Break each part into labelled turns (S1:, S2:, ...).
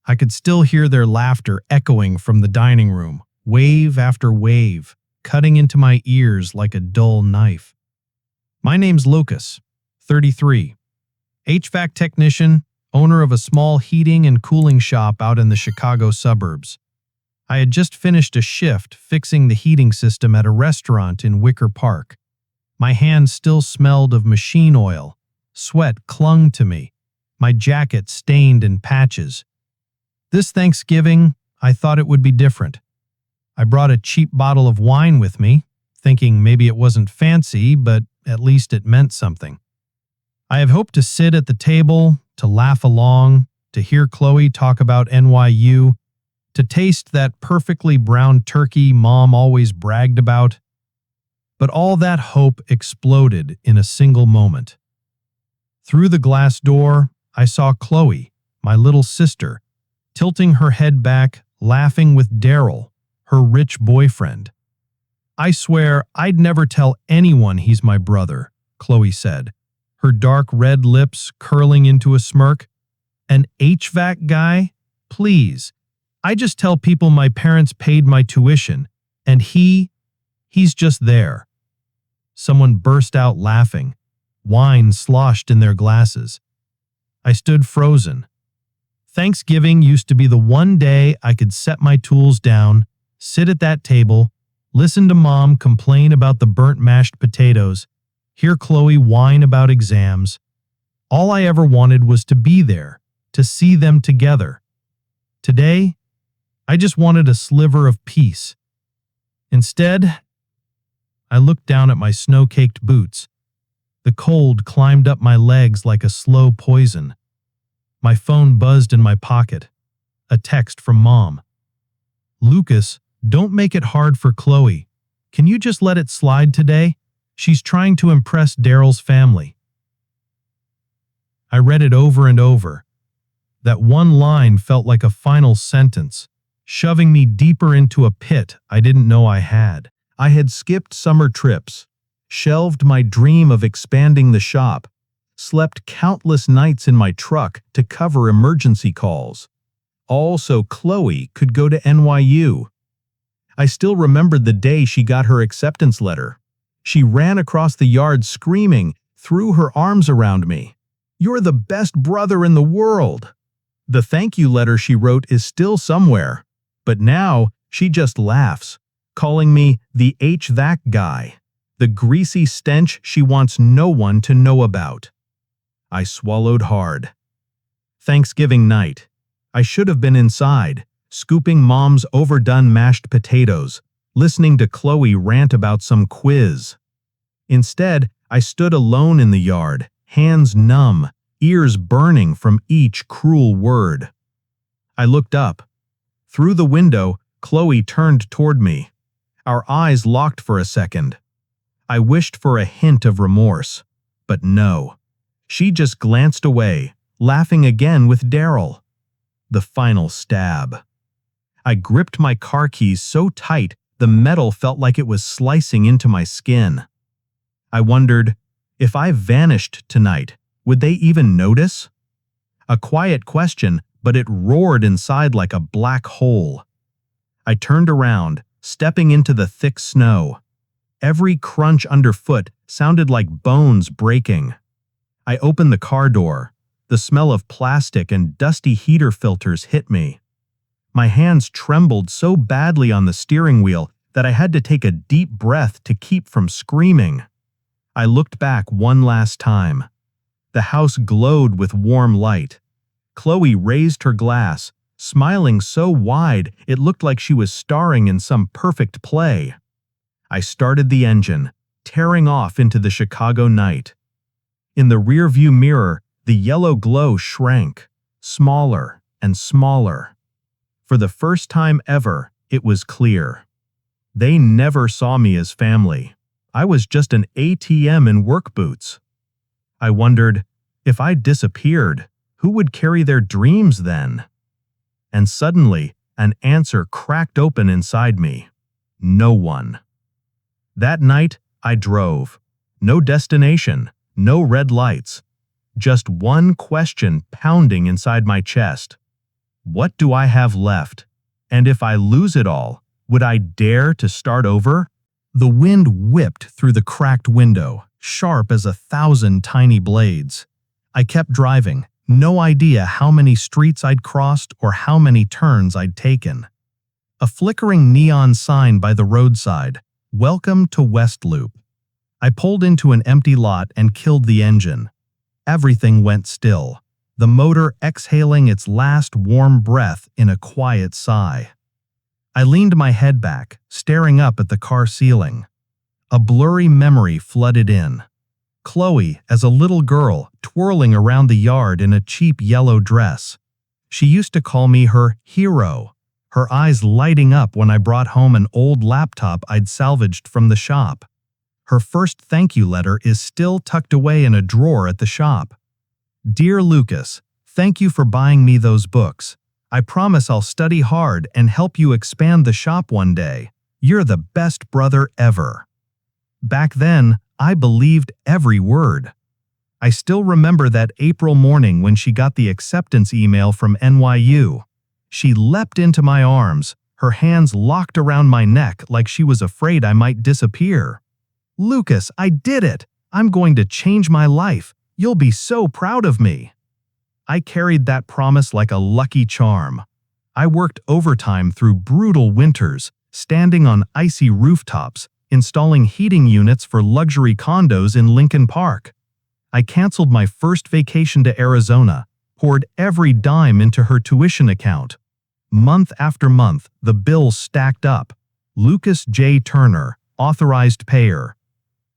S1: I could still hear their laughter echoing from the dining room, wave after wave, cutting into my ears like a dull knife. My name's Lucas, 33, HVAC technician, owner of a small heating and cooling shop out in the Chicago suburbs. I had just finished a shift fixing the heating system at a restaurant in Wicker Park. My hands still smelled of machine oil. Sweat clung to me, my jacket stained in patches. This Thanksgiving, I thought it would be different. I brought a cheap bottle of wine with me, thinking maybe it wasn't fancy, but at least it meant something. I have hoped to sit at the table, to laugh along, to hear Chloe talk about NYU, to taste that perfectly browned turkey Mom always bragged about. But all that hope exploded in a single moment. Through the glass door, I saw Chloe, my little sister, tilting her head back, laughing with Daryl, her rich boyfriend. "I swear I'd never tell anyone he's my brother," Chloe said, her dark red lips curling into a smirk. "An HVAC guy? Please. I just tell people my parents paid my tuition, and he's just there." Someone burst out laughing. Wine sloshed in their glasses. I stood frozen. Thanksgiving used to be the one day I could set my tools down, sit at that table, listen to Mom complain about the burnt mashed potatoes, hear Chloe whine about exams. All I ever wanted was to be there, to see them together. Today, I just wanted a sliver of peace. Instead, I looked down at my snow-caked boots. The cold climbed up my legs like a slow poison. My phone buzzed in my pocket. A text from Mom. "Lucas, don't make it hard for Chloe. Can you just let it slide today? She's trying to impress Daryl's family." I read it over and over. That one line felt like a final sentence, shoving me deeper into a pit I didn't know I had. I had skipped summer trips, shelved my dream of expanding the shop, slept countless nights in my truck to cover emergency calls, all so Chloe could go to NYU. I still remembered the day she got her acceptance letter. She ran across the yard screaming, threw her arms around me. "You're the best brother in the world." The thank you letter she wrote is still somewhere, but now she just laughs, calling me the HVAC guy, the greasy stench she wants no one to know about. I swallowed hard. Thanksgiving night. I should have been inside, scooping Mom's overdone mashed potatoes, listening to Chloe rant about some quiz. Instead, I stood alone in the yard, hands numb, ears burning from each cruel word. I looked up. Through the window, Chloe turned toward me. Our eyes locked for a second. I wished for a hint of remorse, but no. She just glanced away, laughing again with Daryl. The final stab. I gripped my car keys so tight the metal felt like it was slicing into my skin. I wondered, if I vanished tonight, would they even notice? A quiet question, but it roared inside like a black hole. I turned around, stepping into the thick snow. Every crunch underfoot sounded like bones breaking. I opened the car door. The smell of plastic and dusty heater filters hit me. My hands trembled so badly on the steering wheel that I had to take a deep breath to keep from screaming. I looked back one last time. The house glowed with warm light. Chloe raised her glass, smiling so wide it looked like she was starring in some perfect play. I started the engine, tearing off into the Chicago night. In the rearview mirror, the yellow glow shrank, smaller and smaller. For the first time ever, it was clear. They never saw me as family. I was just an ATM in work boots. I wondered, if I disappeared, who would carry their dreams then? And suddenly, an answer cracked open inside me. No one. That night, I drove. No destination, no red lights. Just one question pounding inside my chest. What do I have left? And if I lose it all, would I dare to start over? The wind whipped through the cracked window, sharp as 1,000 tiny blades. I kept driving, no idea how many streets I'd crossed or how many turns I'd taken. A flickering neon sign by the roadside, "Welcome to West Loop." I pulled into an empty lot and killed the engine. Everything went still, the motor exhaling its last warm breath in a quiet sigh. I leaned my head back, staring up at the car ceiling. A blurry memory flooded in. Chloe, as a little girl, twirling around the yard in a cheap yellow dress. She used to call me her hero, her eyes lighting up when I brought home an old laptop I'd salvaged from the shop. Her first thank you letter is still tucked away in a drawer at the shop. "Dear Lucas, thank you for buying me those books. I promise I'll study hard and help you expand the shop one day. You're the best brother ever." Back then, I believed every word. I still remember that April morning when she got the acceptance email from NYU. She leapt into my arms, her hands locked around my neck like she was afraid I might disappear. "Lucas, I did it! I'm going to change my life. You'll be so proud of me." I carried that promise like a lucky charm. I worked overtime through brutal winters, standing on icy rooftops, installing heating units for luxury condos in Lincoln Park. I canceled my first vacation to Arizona, poured every dime into her tuition account. Month after month, the bills stacked up. Lucas J. Turner, authorized payer.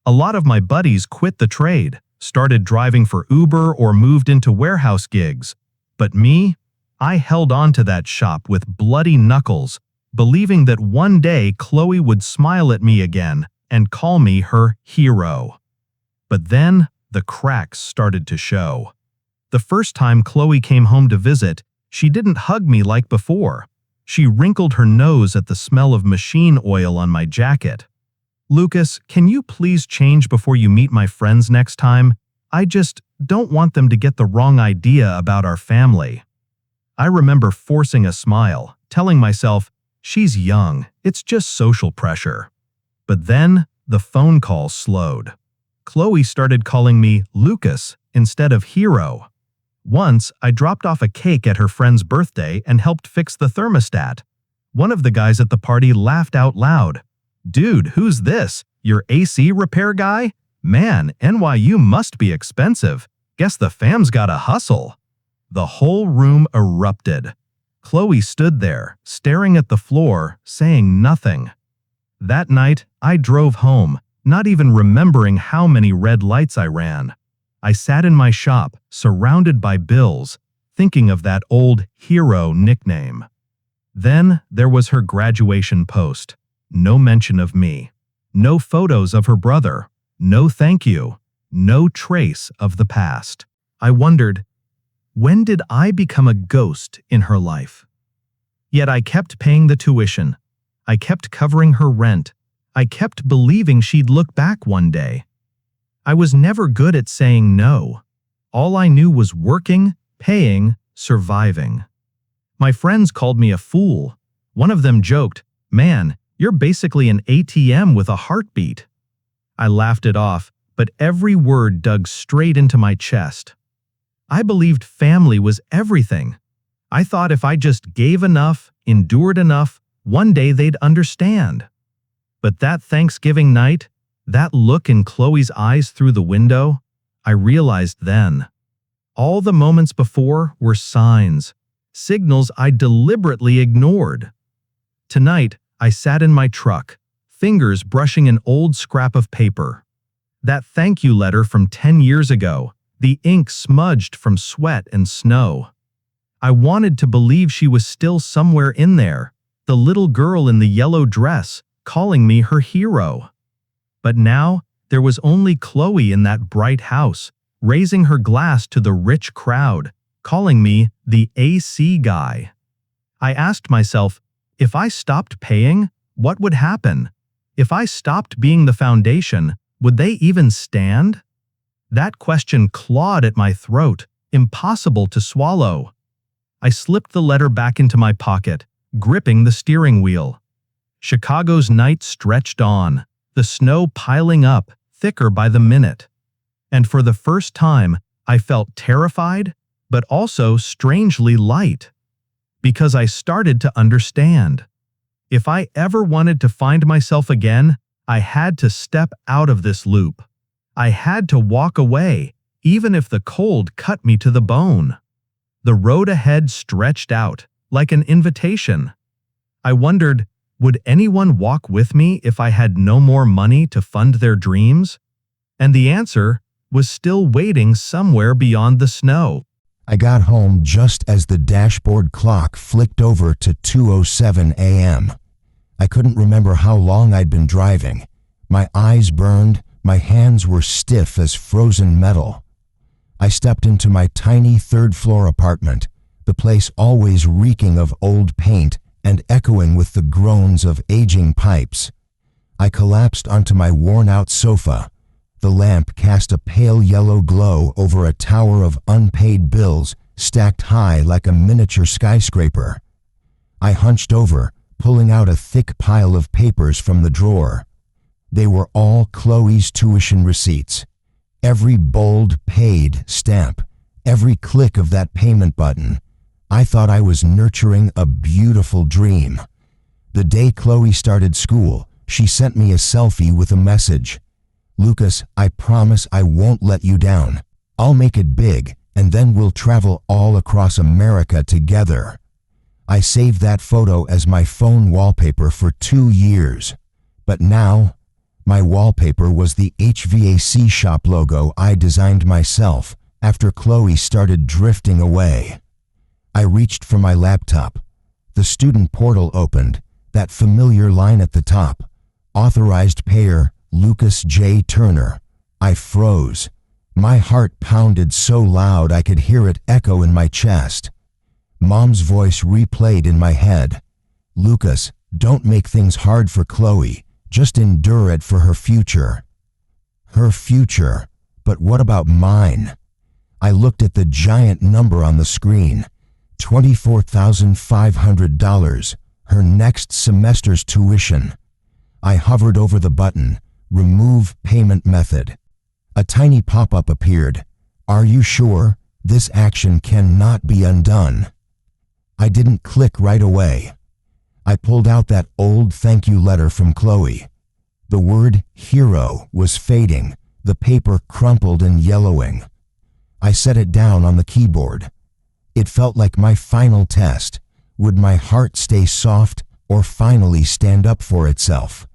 S1: A lot of my buddies quit the trade, started driving for Uber or moved into warehouse gigs. But me? I held on to that shop with bloody knuckles, believing that one day Chloe would smile at me again and call me her hero. But then, the cracks started to show. The first time Chloe came home to visit, she didn't hug me like before. She wrinkled her nose at the smell of machine oil on my jacket. "Lucas, can you please change before you meet my friends next time? I just don't want them to get the wrong idea about our family." I remember forcing a smile, telling myself, "She's young, it's just social pressure." But then, the phone calls slowed. Chloe started calling me Lucas instead of hero. Once, I dropped off a cake at her friend's birthday and helped fix the thermostat. One of the guys at the party laughed out loud. "Dude, who's this? Your AC repair guy? Man, NYU must be expensive. Guess the fam's gotta hustle." The whole room erupted. Chloe stood there, staring at the floor, saying nothing. That night, I drove home, not even remembering how many red lights I ran. I sat in my shop, surrounded by bills, thinking of that old hero nickname. Then there was her graduation post. No mention of me. No photos of her brother. No thank you. No trace of the past. I wondered, when did I become a ghost in her life? Yet I kept paying the tuition. I kept covering her rent. I kept believing she'd look back one day. I was never good at saying no. All I knew was working, paying, surviving. My friends called me a fool. One of them joked, "Man, you're basically an ATM with a heartbeat." I laughed it off, but every word dug straight into my chest. I believed family was everything. I thought if I just gave enough, endured enough, one day they'd understand. But that Thanksgiving night, that look in Chloe's eyes through the window, I realized then. All the moments before were signs, signals I deliberately ignored. Tonight, I sat in my truck, fingers brushing an old scrap of paper. That thank you letter from 10 years ago, the ink smudged from sweat and snow. I wanted to believe she was still somewhere in there, the little girl in the yellow dress, calling me her hero. But now, there was only Chloe in that bright house, raising her glass to the rich crowd, calling me the AC guy. I asked myself, if I stopped paying, what would happen? If I stopped being the foundation, would they even stand? That question clawed at my throat, impossible to swallow. I slipped the letter back into my pocket, gripping the steering wheel. Chicago's night stretched on, the snow piling up, thicker by the minute. And for the first time, I felt terrified, but also strangely light. Because I started to understand. If I ever wanted to find myself again, I had to step out of this loop. I had to walk away, even if the cold cut me to the bone. The road ahead stretched out, like an invitation. I wondered, would anyone walk with me if I had no more money to fund their dreams? And the answer was still waiting somewhere beyond the snow.
S2: I got home just as the dashboard clock flicked over to 2:07 a.m. I couldn't remember how long I'd been driving. My eyes burned, my hands were stiff as frozen metal. I stepped into my tiny third-floor apartment, the place always reeking of old paint and echoing with the groans of aging pipes. I collapsed onto my worn-out sofa. The lamp cast a pale yellow glow over a tower of unpaid bills stacked high like a miniature skyscraper. I hunched over, pulling out a thick pile of papers from the drawer. They were all Chloe's tuition receipts. Every bold paid stamp, every click of that payment button. I thought I was nurturing a beautiful dream. The day Chloe started school, she sent me a selfie with a message. "Lucas, I promise I won't let you down. I'll make it big, and then we'll travel all across America together." I saved that photo as my phone wallpaper for 2 years. But now, my wallpaper was the HVAC shop logo I designed myself after Chloe started drifting away. I reached for my laptop. The student portal opened, that familiar line at the top. Authorized payer, Lucas J. Turner. I froze. My heart pounded so loud I could hear it echo in my chest. Mom's voice replayed in my head. "Lucas, don't make things hard for Chloe. Just endure it for her future." Her future, but what about mine? I looked at the giant number on the screen. $24,500, her next semester's tuition. I hovered over the button, Remove Payment Method. A tiny pop-up appeared. "Are you sure? This action cannot be undone." I didn't click right away. I pulled out that old thank you letter from Chloe. The word hero was fading, the paper crumpled and yellowing. I set it down on the keyboard. It felt like my final test. Would my heart stay soft or finally stand up for itself?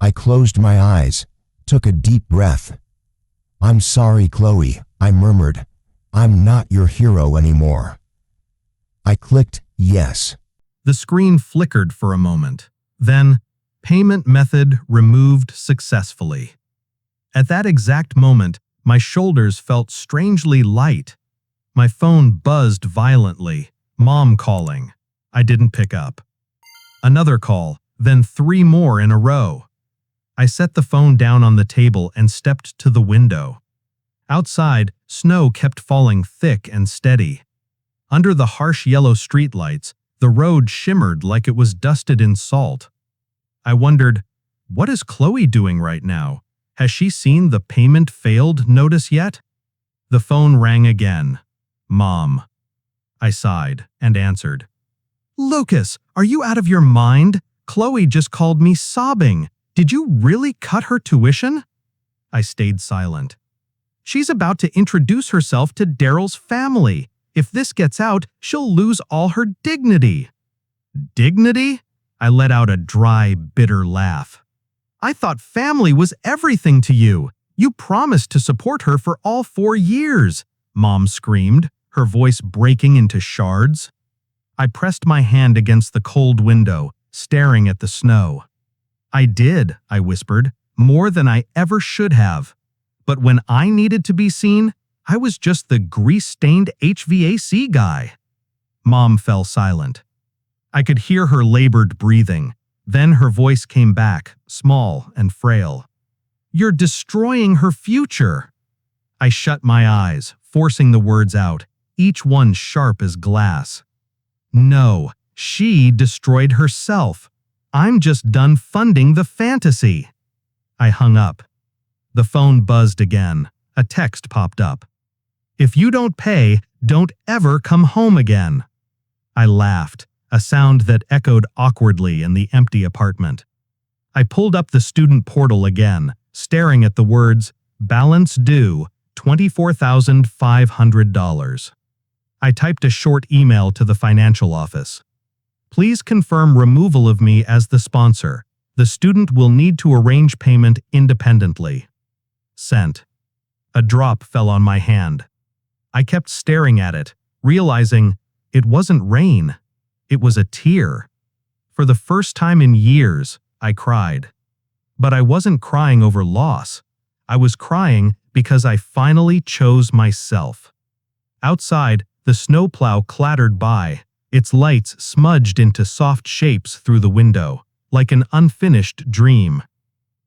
S2: I closed my eyes, took a deep breath. "I'm sorry, Chloe," I murmured. "I'm not your hero anymore." I clicked yes.
S1: The screen flickered for a moment. Then, payment method removed successfully. At that exact moment, my shoulders felt strangely light. My phone buzzed violently. Mom calling. I didn't pick up. Another call, then 3 more in a row. I set the phone down on the table and stepped to the window. Outside, snow kept falling thick and steady. Under the harsh yellow streetlights, the road shimmered like it was dusted in salt. I wondered, what is Chloe doing right now? Has she seen the payment failed notice yet? The phone rang again. Mom. I sighed and answered. "Lucas, are you out of your mind? Chloe just called me sobbing. Did you really cut her tuition?" I stayed silent. "She's about to introduce herself to Daryl's family. If this gets out, she'll lose all her dignity." "Dignity?" I let out a dry, bitter laugh. "I thought family was everything to you. You promised to support her for all 4 years," Mom screamed, her voice breaking into shards. I pressed my hand against the cold window, staring at the snow. "I did," I whispered, "more than I ever should have. But when I needed to be seen, I was just the grease-stained HVAC guy." Mom fell silent. I could hear her labored breathing. Then her voice came back, small and frail. "You're destroying her future." I shut my eyes, forcing the words out, each one sharp as glass. No, she destroyed herself. I'm just done funding the fantasy. I hung up. The phone buzzed again. A text popped up. If you don't pay, don't ever come home again. I laughed, a sound that echoed awkwardly in the empty apartment. I pulled up the student portal again, staring at the words, balance due, $24,500. I typed a short email to the financial office. Please confirm removal of me as the sponsor. The student will need to arrange payment independently. Sent. A drop fell on my hand. I kept staring at it, realizing it wasn't rain. It was a tear. For the first time in years, I cried. But I wasn't crying over loss. I was crying because I finally chose myself. Outside, the snowplow clattered by, its lights smudged into soft shapes through the window, like an unfinished dream.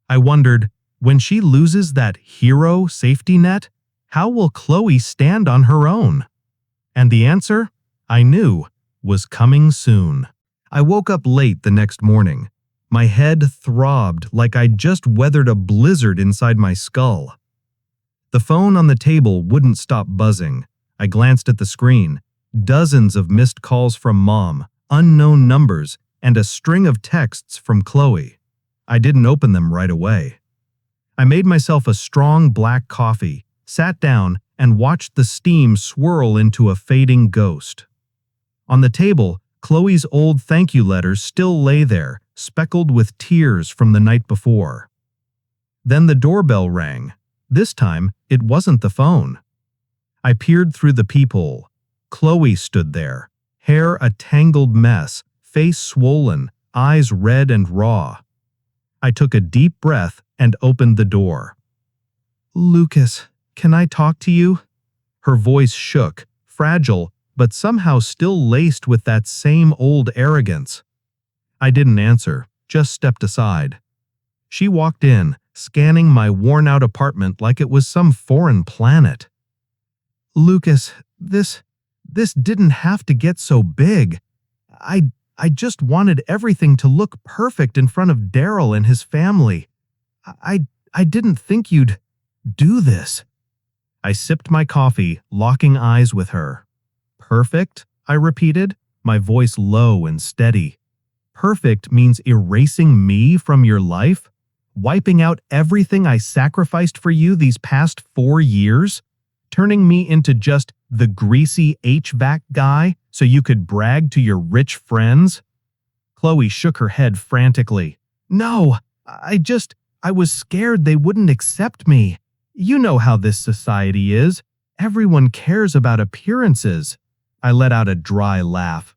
S1: I wondered, when she loses that hero safety net, how will Chloe stand on her own? And the answer, I knew, was coming soon. I woke up late the next morning. My head throbbed like I'd just weathered a blizzard inside my skull. The phone on the table wouldn't stop buzzing. I glanced at the screen. Dozens of missed calls from Mom, unknown numbers, and a string of texts from Chloe. I didn't open them right away. I made myself a strong black coffee, sat down, and watched the steam swirl into a fading ghost. On the table, Chloe's old thank you letters still lay there, speckled with tears from the night before. Then the doorbell rang. This time, it wasn't the phone. I peered through the peephole. Chloe stood there, hair a tangled mess, face swollen, eyes red and raw. I took a deep breath and opened the door. "Lucas, can I talk to you?" Her voice shook, fragile, but somehow still laced with that same old arrogance. I didn't answer, just stepped aside. She walked in, scanning my worn-out apartment like it was some foreign planet. "Lucas, this didn't have to get so big. I just wanted everything to look perfect in front of Daryl and his family. I didn't think you'd do this." I sipped my coffee, locking eyes with her. "Perfect?" I repeated, my voice low and steady. "Perfect means erasing me from your life? Wiping out everything I sacrificed for you these past 4 years? Turning me into just the greasy HVAC guy so you could brag to your rich friends?" Chloe shook her head frantically. "No, I was scared they wouldn't accept me. You know how this society is. Everyone cares about appearances." I let out a dry laugh.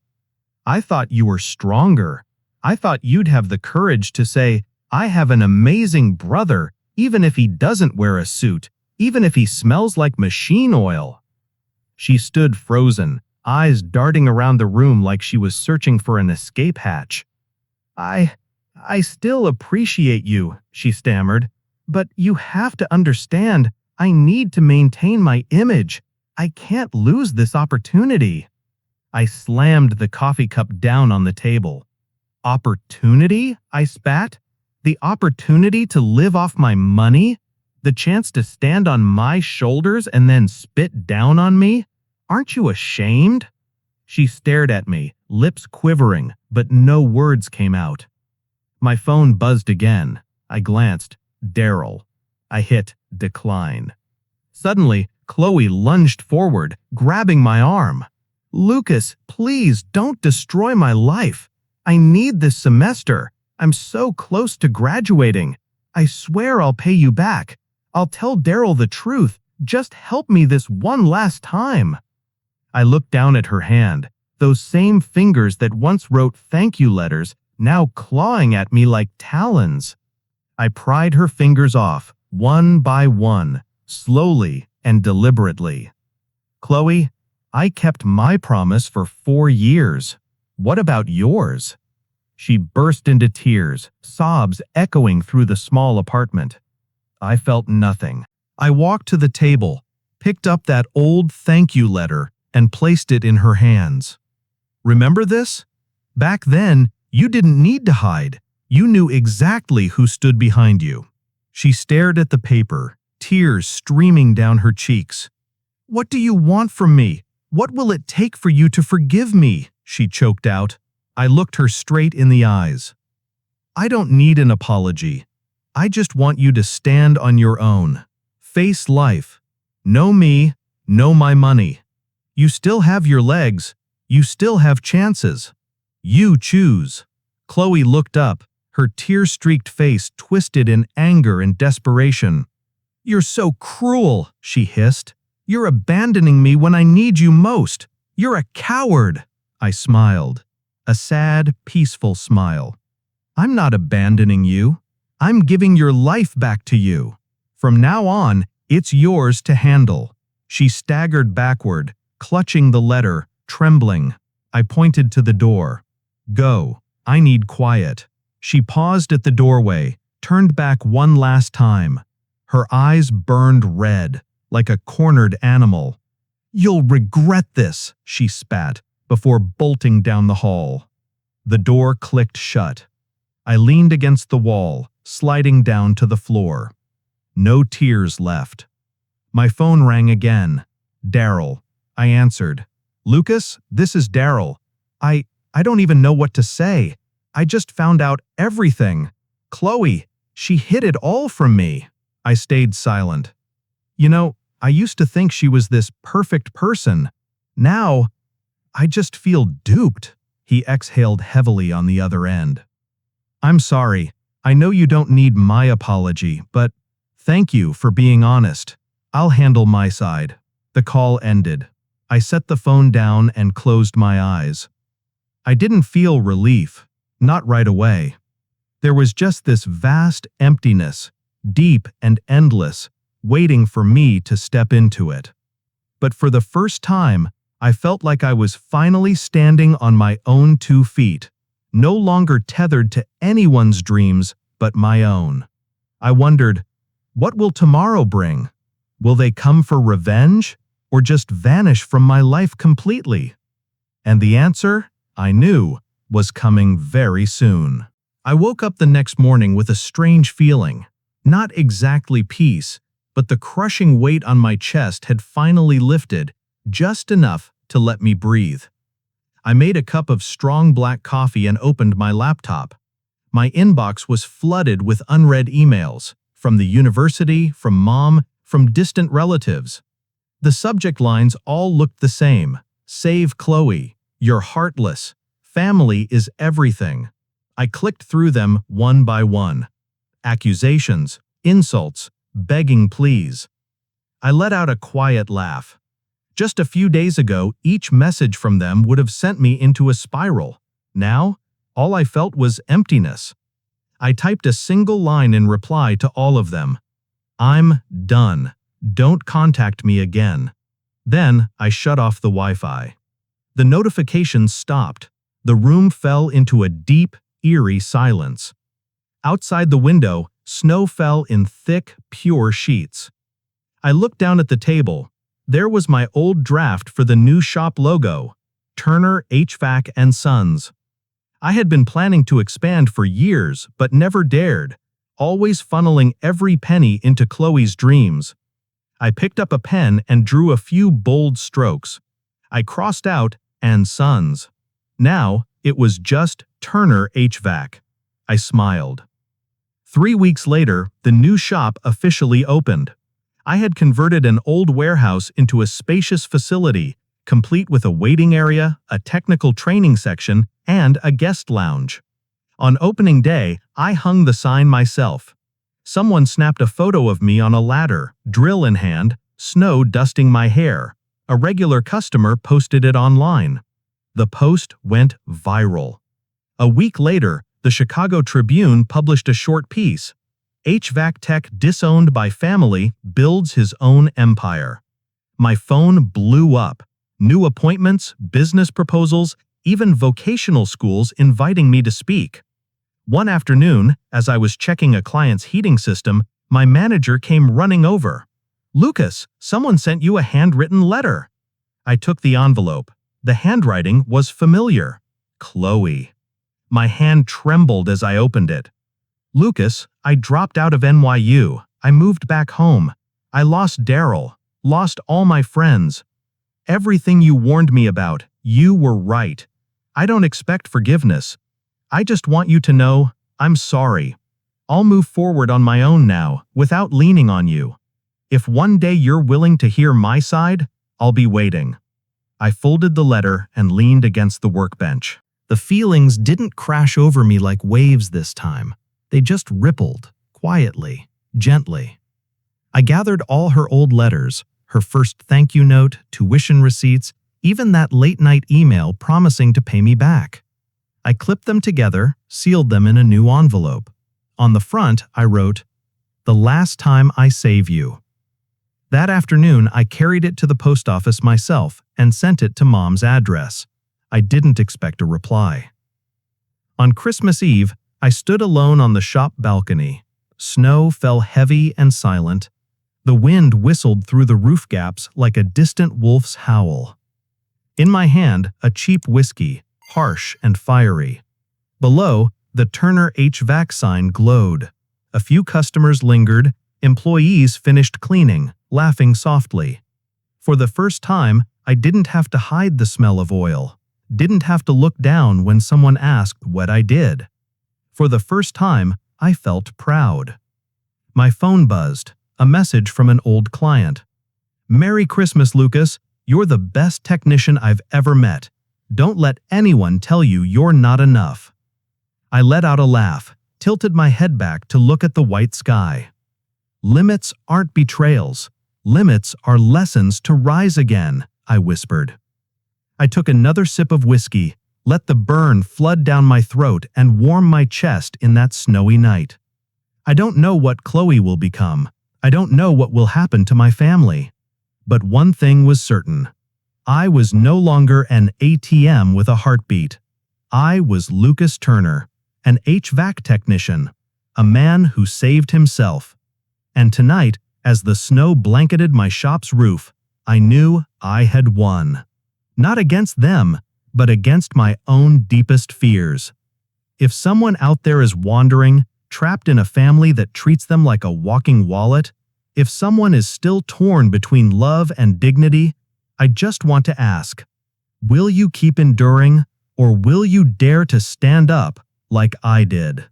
S1: "I thought you were stronger. I thought you'd have the courage to say, 'I have an amazing brother, even if he doesn't wear a suit, even if he smells like machine oil.'" She stood frozen, eyes darting around the room like she was searching for an escape hatch. I still appreciate you," she stammered, "but you have to understand, I need to maintain my image. I can't lose this opportunity." I slammed the coffee cup down on the table. "Opportunity?" I spat. "The opportunity to live off my money? The chance to stand on my shoulders and then spit down on me? Aren't you ashamed?" She stared at me, lips quivering, but no words came out. My phone buzzed again. I glanced. Daryl. I hit decline. Suddenly, Chloe lunged forward, grabbing my arm. "Lucas, please don't destroy my life. I need this semester. I'm so close to graduating. I swear I'll pay you back. I'll tell Daryl the truth. Just help me this one last time." I looked down at her hand, those same fingers that once wrote thank you letters, now clawing at me like talons. I pried her fingers off, one by one, slowly and deliberately. "Chloe, I kept my promise for 4 years. What about yours?" She burst into tears, sobs echoing through the small apartment. I felt nothing. I walked to the table, picked up that old thank you letter, and placed it in her hands. Remember this? Back then, you didn't need to hide. You knew exactly who stood behind you." She stared at the paper, tears streaming down her cheeks. "What do you want from me? What will it take for you to forgive me?" she choked out. I looked her straight in the eyes. "I don't need an apology. I just want you to stand on your own. Face life. Know me, know my money. You still have your legs. You still have chances. You choose." Chloe looked up, her tear-streaked face twisted in anger and desperation. "You're so cruel," she hissed. "You're abandoning me when I need you most. You're a coward." I smiled. A sad, peaceful smile. "I'm not abandoning you. I'm giving your life back to you. From now on, it's yours to handle." She staggered backward, clutching the letter, trembling. I pointed to the door. "Go. I need quiet." She paused at the doorway, turned back one last time. Her eyes burned red, like a cornered animal. "You'll regret this," she spat, before bolting down the hall. The door clicked shut. I leaned against the wall, sliding down to the floor. No tears left. My phone rang again. "Daryl." I answered. "Lucas, this is Daryl. I don't even know what to say. I just found out everything. Chloe, she hid it all from me." I stayed silent. "You know, I used to think she was this perfect person. Now, I just feel duped." He exhaled heavily on the other end. "I'm sorry. I know you don't need my apology, but thank you for being honest. I'll handle my side." The call ended. I set the phone down and closed my eyes. I didn't feel relief, not right away. There was just this vast emptiness, deep and endless, waiting for me to step into it. But for the first time, I felt like I was finally standing on my own 2 feet, no longer tethered to anyone's dreams but my own. I wondered, what will tomorrow bring? Will they come for revenge, or just vanish from my life completely? And the answer, I knew, was coming very soon. I woke up the next morning with a strange feeling. Not exactly peace, but the crushing weight on my chest had finally lifted, just enough to let me breathe. I made a cup of strong black coffee and opened my laptop. My inbox was flooded with unread emails, from the university, from mom, from distant relatives. The subject lines all looked the same. "Save Chloe. You're heartless. Family is everything." I clicked through them one by one. Accusations, insults, begging pleas. I let out a quiet laugh. Just a few days ago, each message from them would have sent me into a spiral. Now, all I felt was emptiness. I typed a single line in reply to all of them. "I'm done. Don't contact me again." Then I shut off the Wi-Fi. The notifications stopped. The room fell into a deep, eerie silence. Outside the window, snow fell in thick, pure sheets. I looked down at the table. There was my old draft for the new shop logo, Turner HVAC and Sons. I had been planning to expand for years, but never dared, always funneling every penny into Chloe's dreams. I picked up a pen and drew a few bold strokes. I crossed out "and Sons." Now, it was just Turner HVAC. I smiled. 3 weeks later, the new shop officially opened. I had converted an old warehouse into a spacious facility, complete with a waiting area, a technical training section, and a guest lounge. On opening day, I hung the sign myself. Someone snapped a photo of me on a ladder, drill in hand, snow dusting my hair. A regular customer posted it online. The post went viral. A week later, the Chicago Tribune published a short piece. "HVAC tech disowned by family builds his own empire." My phone blew up. New appointments, business proposals, even vocational schools inviting me to speak. One afternoon, as I was checking a client's heating system, my manager came running over. "Lucas, someone sent you a handwritten letter." I took the envelope. The handwriting was familiar. Chloe. My hand trembled as I opened it. Lucas, I dropped out of NYU. I moved back home. I lost Daryl. Lost all my friends. Everything you warned me about, you were right. I don't expect forgiveness. I just want you to know, I'm sorry. I'll move forward on my own now, without leaning on you. If one day you're willing to hear my side, I'll be waiting. I folded the letter and leaned against the workbench. The feelings didn't crash over me like waves this time. They just rippled, quietly, gently. I gathered all her old letters, her first thank you note, tuition receipts, even that late-night email promising to pay me back. I clipped them together, sealed them in a new envelope. On the front, I wrote, "The last time I save you." That afternoon, I carried it to the post office myself and sent it to Mom's address. I didn't expect a reply. On Christmas Eve, I stood alone on the shop balcony. Snow fell heavy and silent. The wind whistled through the roof gaps like a distant wolf's howl. In my hand, a cheap whiskey, harsh and fiery. Below, the Turner HVAC sign glowed. A few customers lingered. Employees finished cleaning, laughing softly. For the first time, I didn't have to hide the smell of oil. Didn't have to look down when someone asked what I did. For the first time, I felt proud. My phone buzzed, a message from an old client. "Merry Christmas, Lucas. You're the best technician I've ever met. Don't let anyone tell you you're not enough." I let out a laugh, tilted my head back to look at the white sky. "Limits aren't betrayals. Limits are lessons to rise again," I whispered. I took another sip of whiskey, let the burn flood down my throat and warm my chest in that snowy night. I don't know what Chloe will become. I don't know what will happen to my family. But one thing was certain. I was no longer an ATM with a heartbeat. I was Lucas Turner, an HVAC technician, a man who saved himself. And tonight, as the snow blanketed my shop's roof, I knew I had won. Not against them, but against my own deepest fears. If someone out there is wandering, trapped in a family that treats them like a walking wallet, if someone is still torn between love and dignity, I just want to ask, will you keep enduring, or will you dare to stand up like I did?